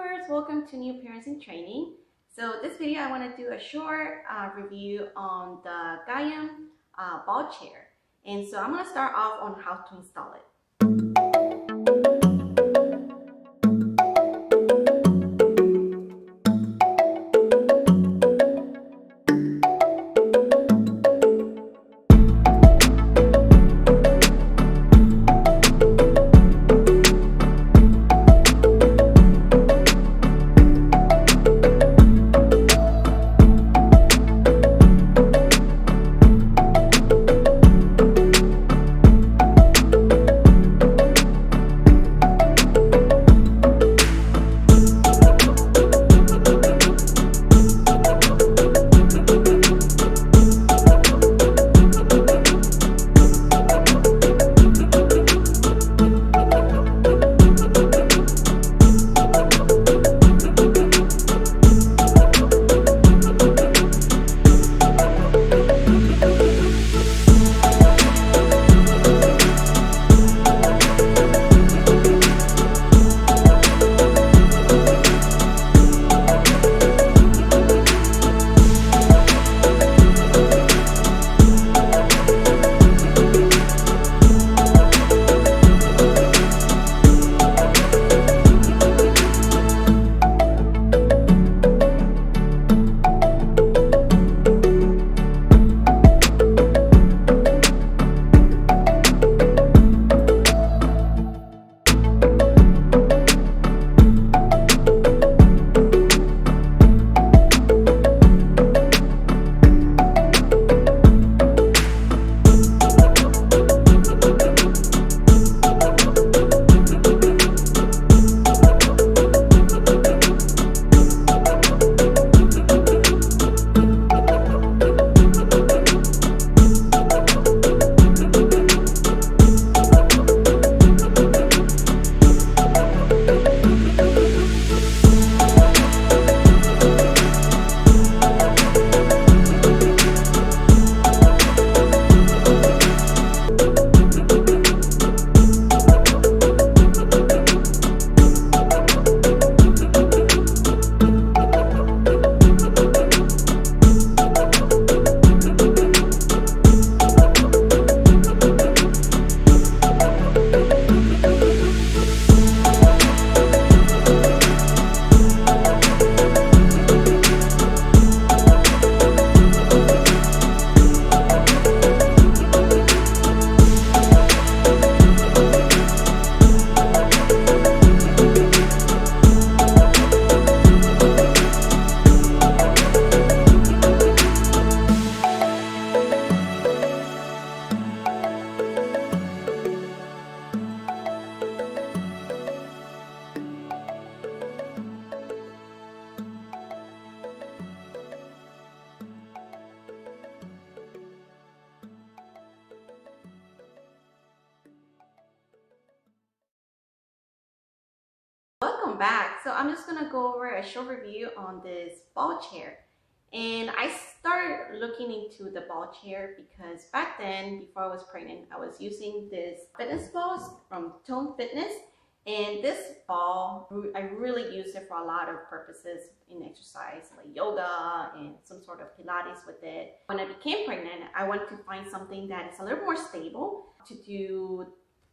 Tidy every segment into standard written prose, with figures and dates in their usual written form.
viewers, welcome to New Parents in Training. So this video I want to do a short review on the Gaiam ball chair. And so I'm going to start off on how to install it. Welcome back. So I'm just going to go over a short review on this ball chair. And I started looking into the ball chair because back then, before I was pregnant, I was using this fitness balls from Tone Fitness. And this ball, I really used it for a lot of purposes in exercise, like yoga and some sort of Pilates with it. When I became pregnant, I wanted to find something that is a little more stable to do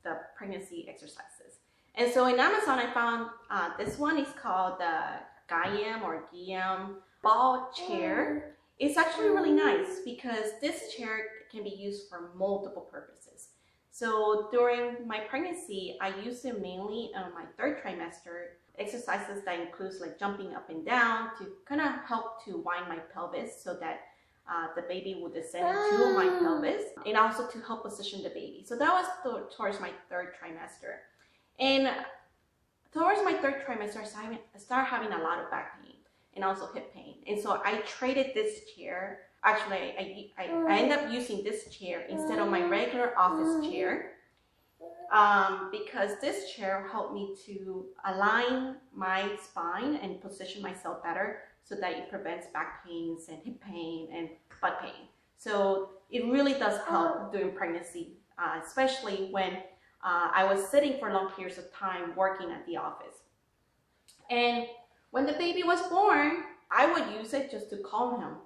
the pregnancy exercises. And so in Amazon, I found this one is called the Gaiam ball chair. It's actually really nice because this chair can be used for multiple purposes. So during my pregnancy, I used it mainly on my third trimester, exercises that includes like jumping up and down to kind of help to wind my pelvis so that the baby would descend into my pelvis, and also to help position the baby. So that was towards my third trimester. And towards my third trimester, I started having a lot of back pain and also hip pain. And so I traded this chair. Actually, I ended up using this chair instead of my regular office chair because this chair helped me to align my spine and position myself better so that it prevents back pains and hip pain and butt pain. So it really does help during pregnancy, especially when I was sitting for long periods of time working at the office. And when the baby was born, I would use it just to calm him.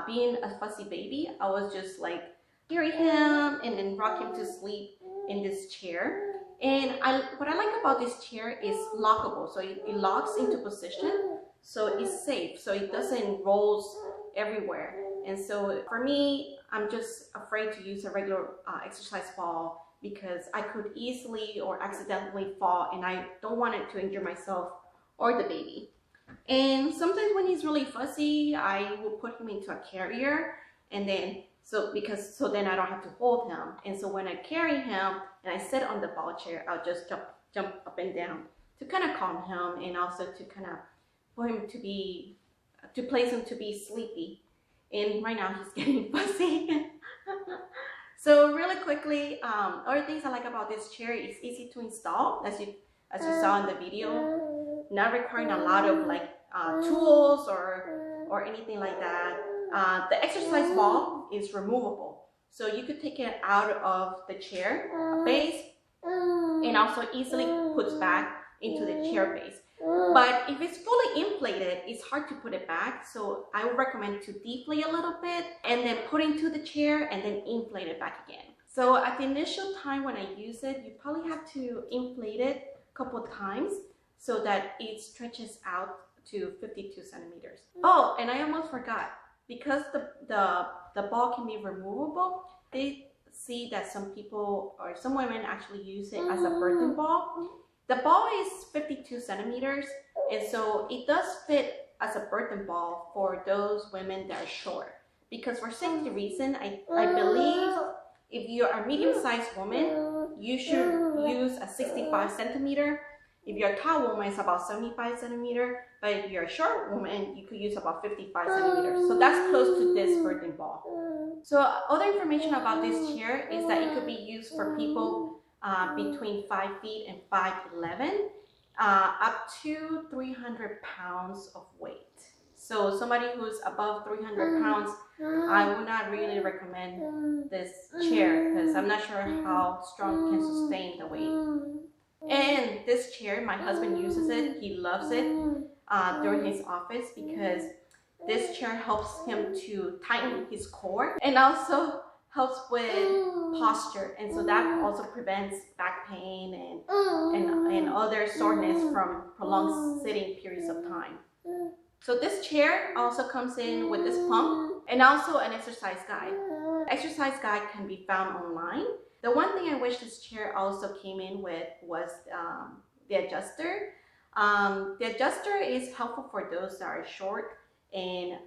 Being a fussy baby, I was just like carry him and then rock him to sleep in this chair. And what I like about this chair is lockable, so it locks into position, so it's safe, so it doesn't rolls everywhere. And so for me, I'm just afraid to use a regular exercise ball because I could easily or accidentally fall, and I don't want it to injure myself or the baby. And sometimes when he's really fussy, I will put him into a carrier, and then so then I don't have to hold him. And so when I carry him and I sit on the ball chair, I'll just jump up and down to kind of calm him, and also to kind of for him to place him to be sleepy. And right now he's getting fussy. So really quickly, other things I like about this chair is easy to install, as you saw in the video, not requiring a lot of like tools or anything like that. The exercise ball is removable, so you could take it out of the chair base and also easily puts back into the chair base. But if it's fully inflated, it's hard to put it back, so I would recommend to deflate a little bit and then put into the chair and then inflate it back again. So at the initial time when I use it, you probably have to inflate it a couple of times so that it stretches out to 52 centimeters. Oh, and I almost forgot, because the ball can be removable, they see that some people or some women actually use it as a birthing ball. The ball is 52 centimeters, and so it does fit as a birthing ball for those women that are short. Because for safety reason, I believe if you're a medium-sized woman, you should use a 65 centimeter. If you're a tall woman, it's about 75 centimeter. But if you're a short woman, you could use about 55 centimeters. So that's close to this birthing ball. So other information about this chair is that it could be used for people between 5 feet and 5'11", up to 300 pounds of weight. So somebody who's above 300 pounds, I would not really recommend this chair because I'm not sure how strong it can sustain the weight. And this chair, my husband uses it. He loves it during his office because this chair helps him to tighten his core and also helps with posture. And so that also prevents back pain and other soreness from prolonged sitting periods of time. So this chair also comes in with this pump and also an exercise guide. Exercise guide can be found online. The one thing I wish this chair also came in with was the adjuster. The adjuster is helpful for those that are short and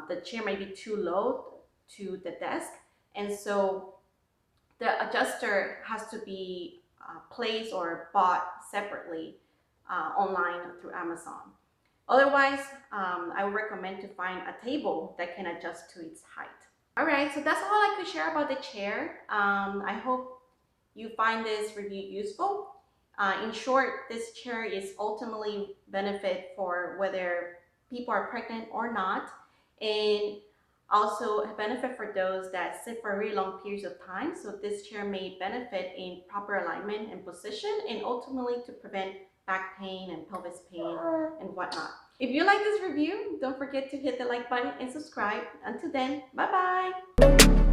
the chair may be too low to the desk. And so the adjuster has to be placed or bought separately online through Amazon. Otherwise, I would recommend to find a table that can adjust to its height. Alright, so that's all I could share about the chair. I hope you find this review useful. In short, this chair is ultimately benefit for whether people are pregnant or not, and also a benefit for those that sit for very long periods of time. So this chair may benefit in proper alignment and position, and ultimately to prevent back pain and pelvis pain and whatnot. If you like this review, don't forget to hit the like button and subscribe. Until then, bye-bye.